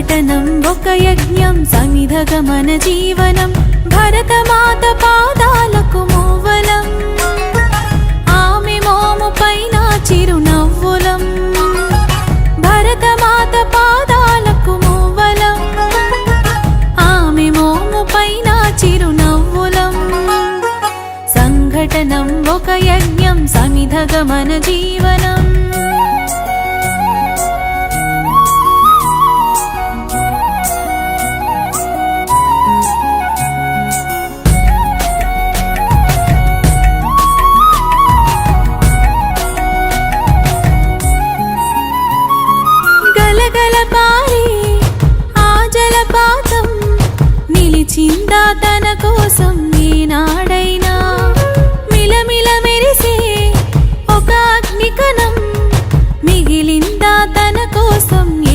సంఘటనం ఒక యజ్ఞం సమిధగమన జీవనం భరతమాత పాదాలకు మూవలం ఆమె మోము పైన చిరునవ్వులం భరతమాత పాదాలకు మూవలం ఆమె మోము పైన చిరునవ్వులం సంఘటనం ఒక యజ్ఞం సమిధగమన జీవనం